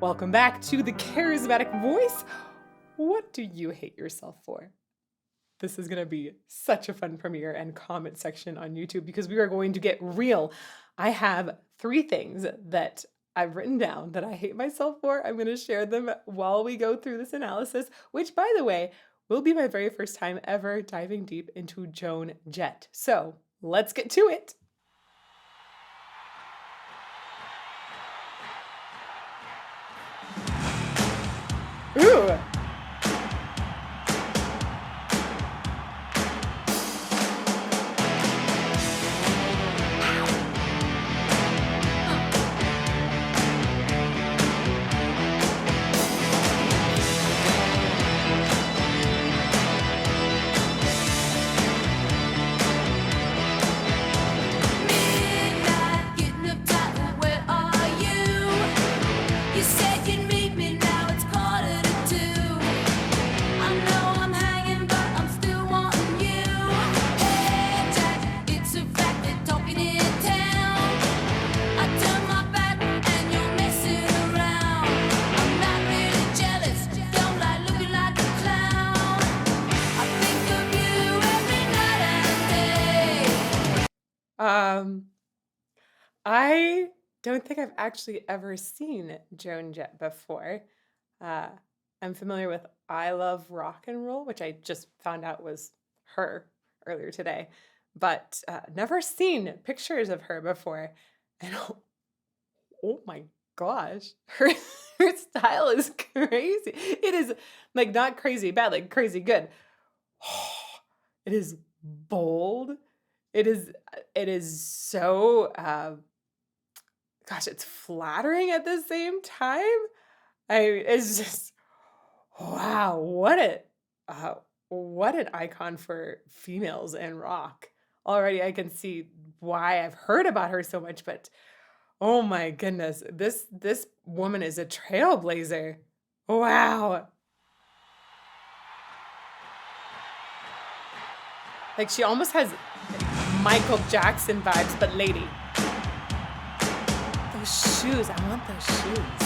Welcome back to the Charismatic Voice. What do you hate yourself for? This is going to be such a fun premiere and comment section on YouTube because we are going to get real. I have 3 things that I've written down that I hate myself for. I'm going to share them while we go through this analysis, which, by the way, will be my very first time ever diving deep into Joan Jett. So let's get to it. Ooh. I don't think I've actually ever seen Joan Jett before. I'm familiar with I Love Rock and Roll, which I just found out was her earlier today, but never seen pictures of her before. And oh my gosh, her style is crazy. It is like not crazy bad, like crazy good. It is bold. It is so gosh, it's flattering at the same time. It's just wow, what an icon for females in rock. Already I can see why I've heard about her so much, but oh my goodness, this woman is a trailblazer. Wow. Like she almost has Michael Jackson vibes, but lady. Those shoes, I want those shoes.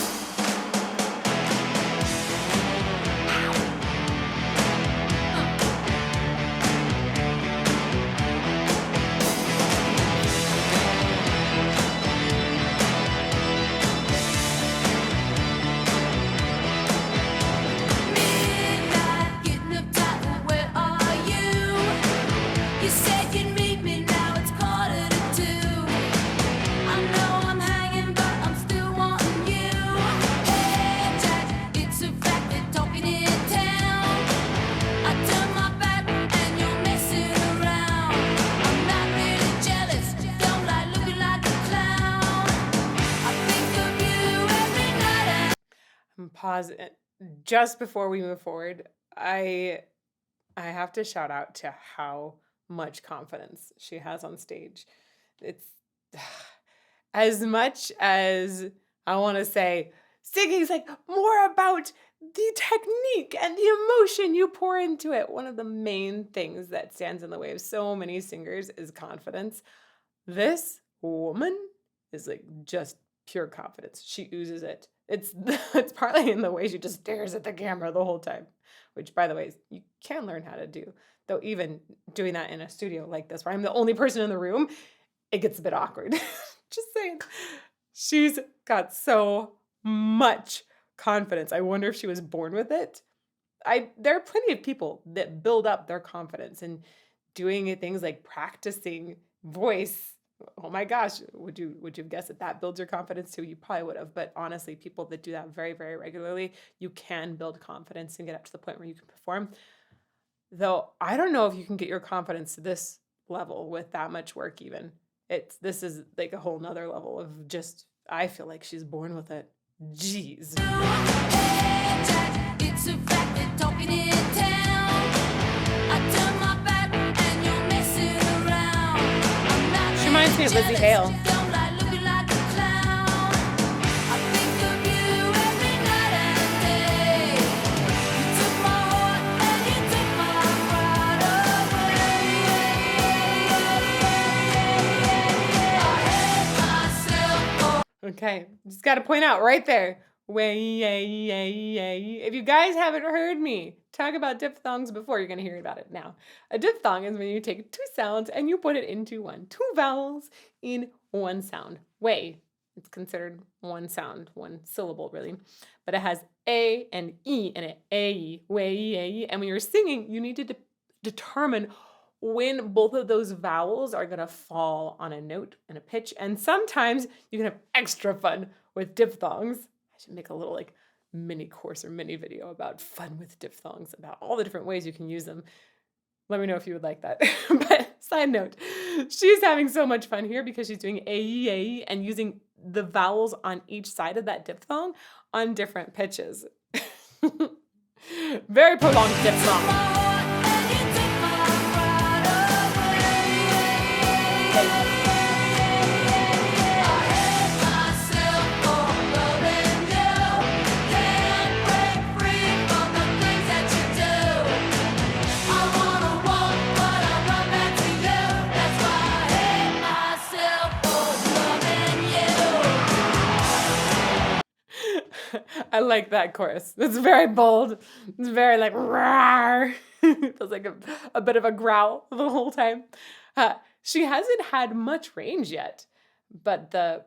Pause just before we move forward. I have to shout out to how much confidence she has on stage. It's as much as I want to say singing's like more about the technique and the emotion you pour into it. One of the main things that stands in the way of so many singers is confidence. This woman is like just pure confidence. She oozes it. It's partly in the way she just stares at the camera the whole time, which, by the way, you can learn how to do. Though even doing that in a studio like this, where I'm the only person in the room, it gets a bit awkward. Just saying. She's got so much confidence. I wonder if she was born with it. There are plenty of people that build up their confidence and doing things like practicing voice. Oh my gosh, would you have guessed that builds your confidence too? You probably would have, but honestly, people that do that very, very regularly, you can build confidence and get up to the point where you can perform. Though I don't know if you can get your confidence to this level with that much work even. This is like a whole nother level of just, I feel like she's born with it. Jeez. It's a fact that talking in town. I turn my back and you're messing around. She reminds me of Lizzie Hale. Okay, just got to point out right there, way. If you guys haven't heard me talk about diphthongs before, you're going to hear about it now. A diphthong is when you take two sounds and you put it into one. Two vowels in one sound. Way. It's considered one sound, one syllable, really. But it has A and E in it. A, way. And when you're singing, you need to determine when both of those vowels are going to fall on a note and a pitch. And sometimes you can have extra fun with diphthongs. I should make a little like mini course or mini video about fun with diphthongs, about all the different ways you can use them. Let me know if you would like that. But side note, she's having so much fun here because she's doing A, and using the vowels on each side of that diphthong on different pitches. Very prolonged diphthong. I like that chorus. It's very bold. It's very like rawr. Feels like a bit of a growl the whole time. She hasn't had much range yet, but the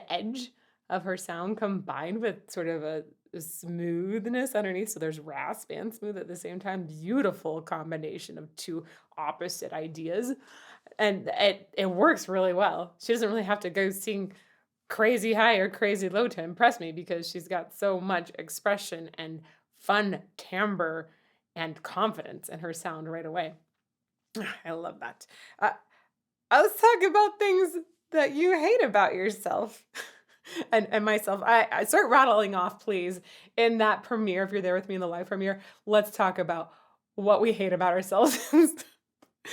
edge of her sound combined with sort of a smoothness underneath, so there's rasp and smooth at the same time. Beautiful combination of two opposite ideas, and it works really well. She doesn't really have to go sing crazy high or crazy low to impress me because she's got so much expression and fun timbre and confidence in her sound right away. I love that. Let's talk about things that you hate about yourself and myself. I start rattling off, please, in that premiere. If you're there with me in the live premiere, let's talk about what we hate about ourselves.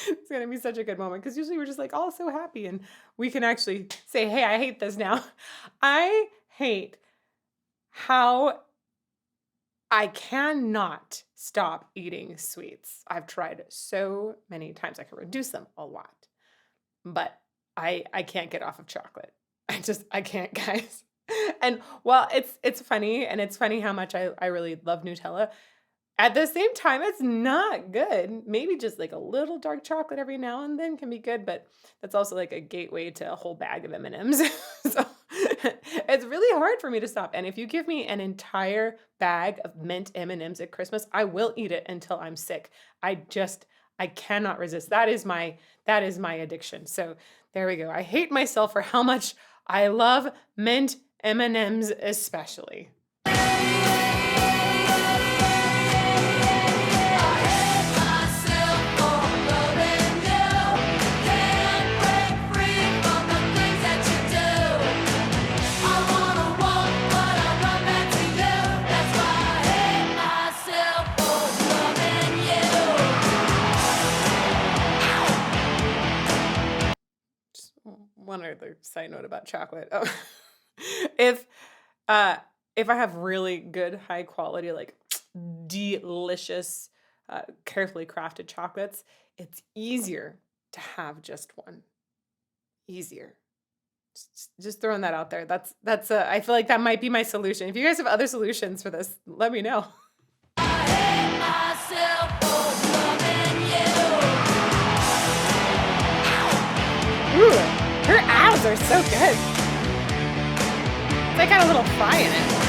It's going to be such a good moment because usually we're just like all so happy and we can actually say, hey, I hate this now. I hate how I cannot stop eating sweets. I've tried so many times. I can reduce them a lot, but I can't get off of chocolate. I can't, guys. And while it's funny, and it's funny how much I really love Nutella, at the same time, it's not good. Maybe just like a little dark chocolate every now and then can be good, but that's also like a gateway to a whole bag of M&Ms. So it's really hard for me to stop. And if you give me an entire bag of mint M&Ms at Christmas, I will eat it until I'm sick. I cannot resist. That is my addiction. So there we go. I hate myself for how much I love mint M&Ms especially. One other side note about chocolate. Oh. If I have really good, high quality, like delicious, carefully crafted chocolates, it's easier to have just one. Easier. Just throwing that out there. That's I feel like that might be my solution. If you guys have other solutions for this, let me know. Ooh. Her abs are so good. They got a little fry in it.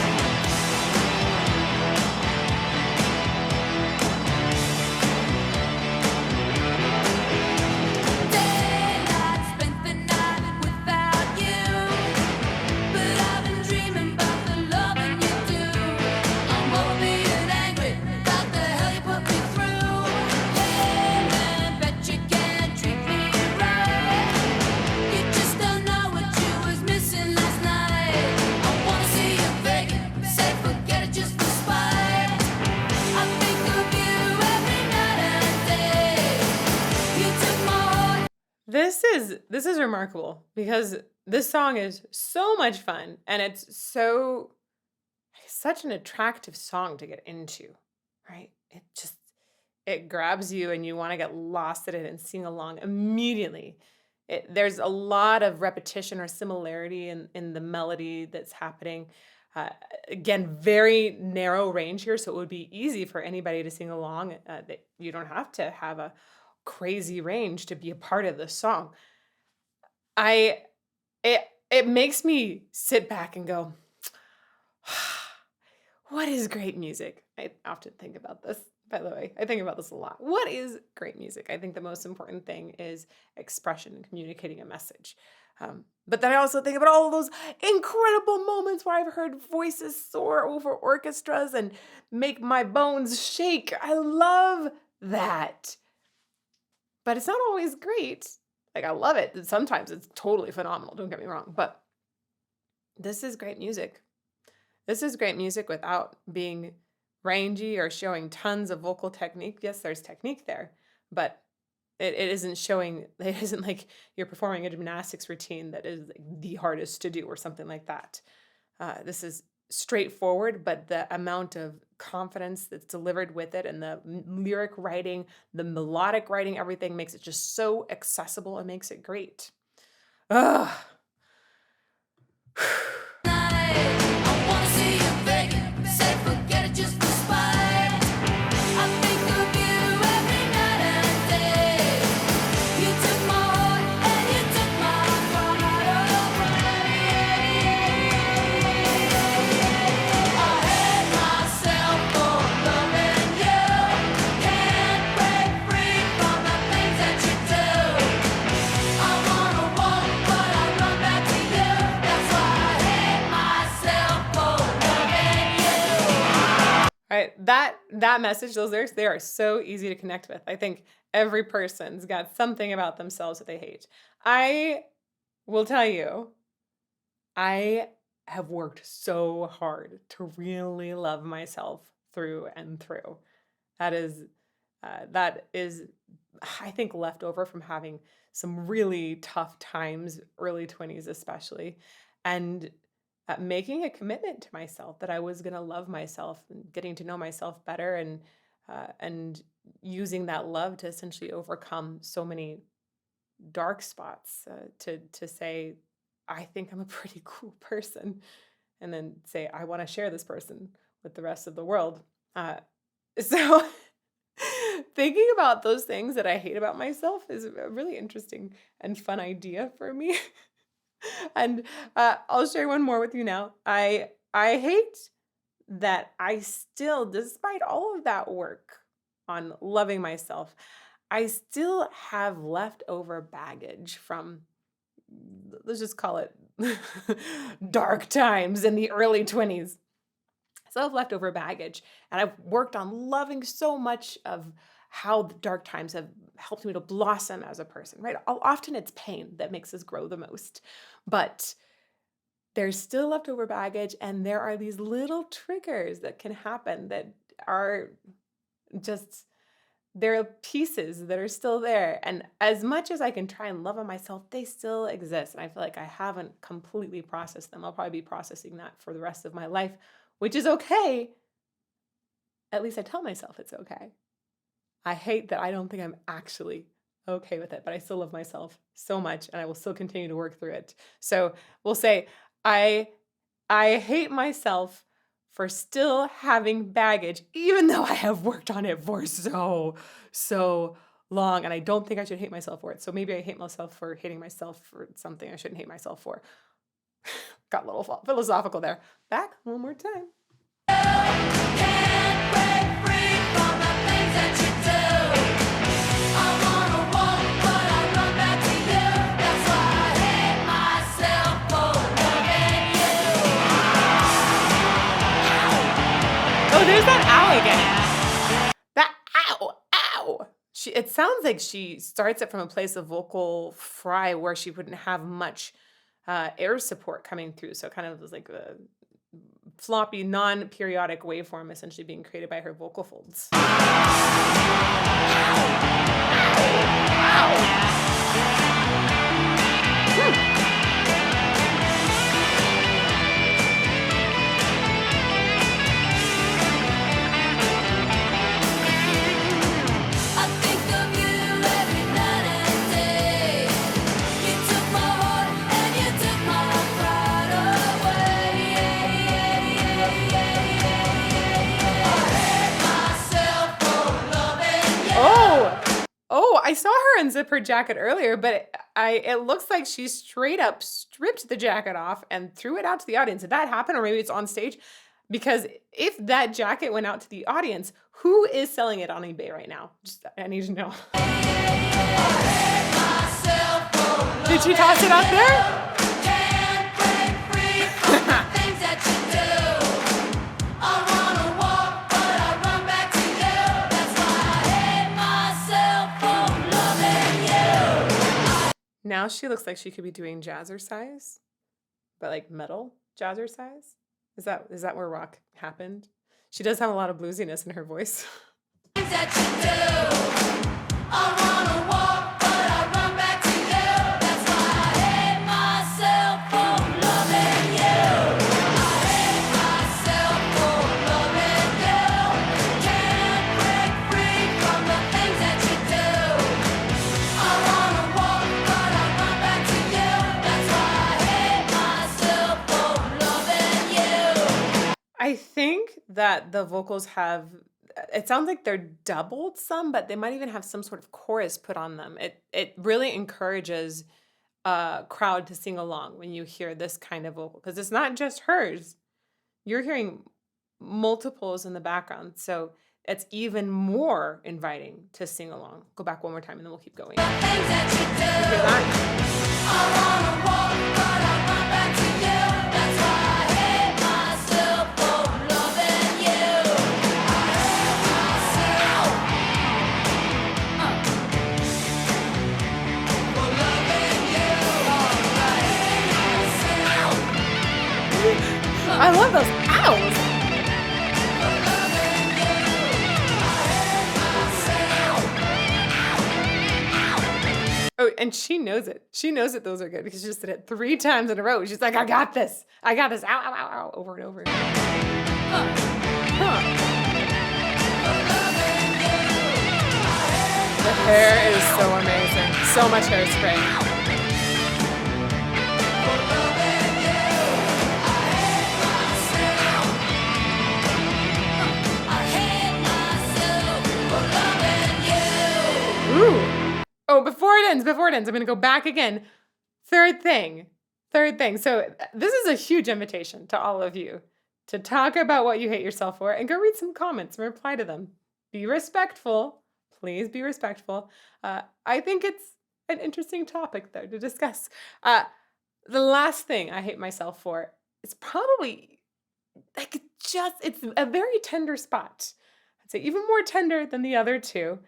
This is remarkable because this song is so much fun and it's such an attractive song to get into, right? It grabs you and you want to get lost in it and sing along immediately. There's a lot of repetition or similarity in the melody that's happening. Uh, Again, very narrow range here, so it would be easy for anybody to sing along. That you don't have to have a crazy range to be a part of the song. I it it makes me sit back and go, what is great music? I often think about this, by the way. I think about this a lot. What is great music? I think the most important thing is expression and communicating a message. But then I also think about all of those incredible moments where I've heard voices soar over orchestras and make my bones shake. I love that. But it's not always great. Like, I love it. Sometimes it's totally phenomenal, don't get me wrong. But this is great music. This is great music without being rangy or showing tons of vocal technique. Yes, there's technique there, but it isn't showing, it isn't like you're performing a gymnastics routine that is like the hardest to do or something like that. This is straightforward, but the amount of confidence that's delivered with it and the lyric writing, the melodic writing, everything makes it just so accessible and makes it great. Ugh. Right, that message, those lyrics, they are so easy to connect with. I think every person's got something about themselves that they hate. I will tell you, I have worked so hard to really love myself through and through. That is, that is, I think, left over from having some really tough times, early 20s especially, and making a commitment to myself that I was going to love myself and getting to know myself better, and using that love to essentially overcome so many dark spots, to say, I think I'm a pretty cool person, and then say, I want to share this person with the rest of the world. So thinking about those things that I hate about myself is a really interesting and fun idea for me. And I'll share one more with you now. I hate that I still, despite all of that work on loving myself, I still have leftover baggage from, let's just call it dark times in the early 20s. So I have leftover baggage, and I've worked on loving so much of how the dark times have helped me to blossom as a person, right? Often it's pain that makes us grow the most, but there's still leftover baggage, and there are these little triggers that can happen that are just, there are pieces that are still there. And as much as I can try and love on myself, they still exist. And I feel like I haven't completely processed them. I'll probably be processing that for the rest of my life, which is okay. At least I tell myself it's okay. I hate that I don't think I'm actually okay with it, but I still love myself so much, and I will still continue to work through it. So we'll say, I hate myself for still having baggage, even though I have worked on it for so long, and I don't think I should hate myself for it. So maybe I hate myself for hating myself for something I shouldn't hate myself for. Got a little philosophical there. Back one more time. Oh, there's that ow again. That ow. It sounds like she starts it from a place of vocal fry where she wouldn't have much air support coming through. So kind of was like a floppy, non-periodic waveform essentially being created by her vocal folds. saw her unzip her jacket earlier, but it looks like she straight up stripped the jacket off and threw it out to the audience. Did that happen, or maybe it's on stage? Because if that jacket went out to the audience, who is selling it on eBay right now? Just I need to know. Did she toss it out there? Now she looks like she could be doing jazzercise, but like metal jazzercise. Is that where rock happened? She does have a lot of bluesiness in her voice. I think that the vocals have, it sounds like they're doubled some, but they might even have some sort of chorus put on them. It really encourages a crowd to sing along when you hear this kind of vocal, because it's not just hers. You're hearing multiples in the background, so it's even more inviting to sing along. Go back one more time and then we'll keep going. You hear that? I love those owls. Oh, and she knows it. She knows that those are good because she just did it 3 times in a row. She's like, I got this. I got this. Ow, ow, ow, ow, over and over. Huh. The hair is so amazing. So much hairspray. Ooh. Oh, before it ends, I'm going to go back again. Third thing. So this is a huge invitation to all of you to talk about what you hate yourself for and go read some comments and reply to them. Be respectful. Please be respectful. I think it's an interesting topic, though, to discuss. The last thing I hate myself for is probably it's a very tender spot. I'd say even more tender than the other two.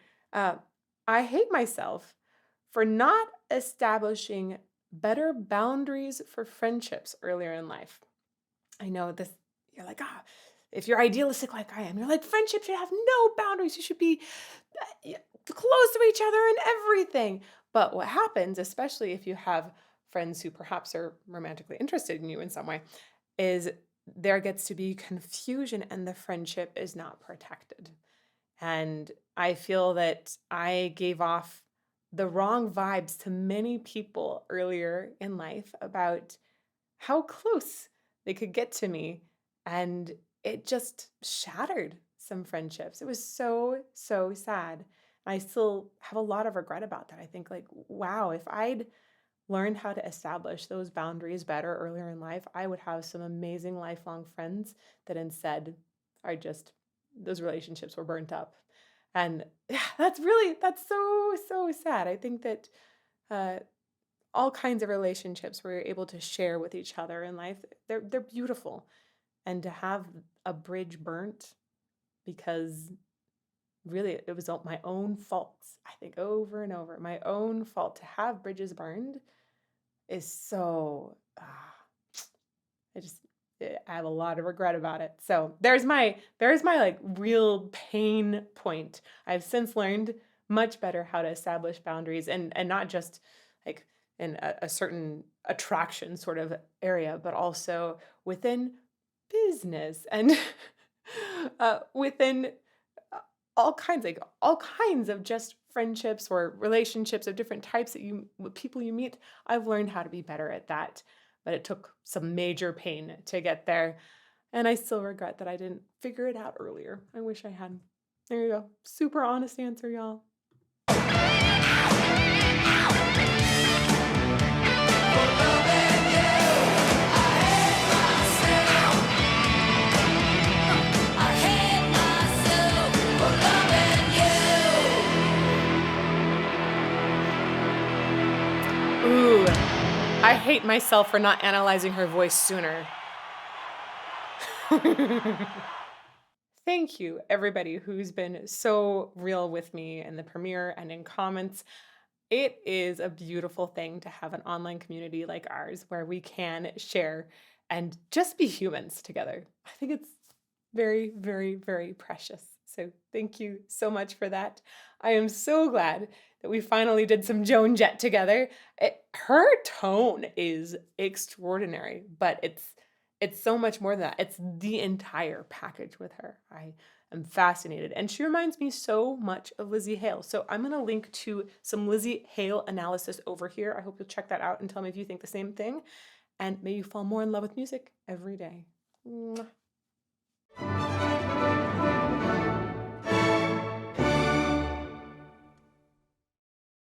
I hate myself for not establishing better boundaries for friendships earlier in life. I know this, you're like, if you're idealistic like I am, you're like, friendship should have no boundaries. You should be close to each other and everything. But what happens, especially if you have friends who perhaps are romantically interested in you in some way, is there gets to be confusion and the friendship is not protected. And I feel that I gave off the wrong vibes to many people earlier in life about how close they could get to me. And it just shattered some friendships. It was so, so sad. I still have a lot of regret about that. I think like, wow, if I'd learned how to establish those boundaries better earlier in life, I would have some amazing lifelong friends that instead are just, those relationships were burnt up. And yeah, that's so, so sad. I think that all kinds of relationships where you're able to share with each other in life, they're beautiful. And to have a bridge burnt because really it was my own faults, I think over and over, my own fault to have bridges burned is so, I have a lot of regret about it. So there's my like real pain point. I've since learned much better how to establish boundaries and not just like in a certain attraction sort of area, but also within business and within all kinds of just friendships or relationships of different types that people you meet. I've learned how to be better at that. But it took some major pain to get there. And I still regret that I didn't figure it out earlier. I wish I had. There you go. Super honest answer, y'all. hate myself for not analyzing her voice sooner. Thank you, everybody who's been so real with me in the premiere and in comments. It is a beautiful thing to have an online community like ours where we can share and just be humans together. I think it's very, very, very precious. So thank you so much for that. I am so glad that we finally did some Joan Jett together. Her tone is extraordinary, but it's so much more than that. It's the entire package with her. I am fascinated. And she reminds me so much of Lizzie Hale. So I'm going to link to some Lizzie Hale analysis over here. I hope you'll check that out and tell me if you think the same thing. And may you fall more in love with music every day. Mwah.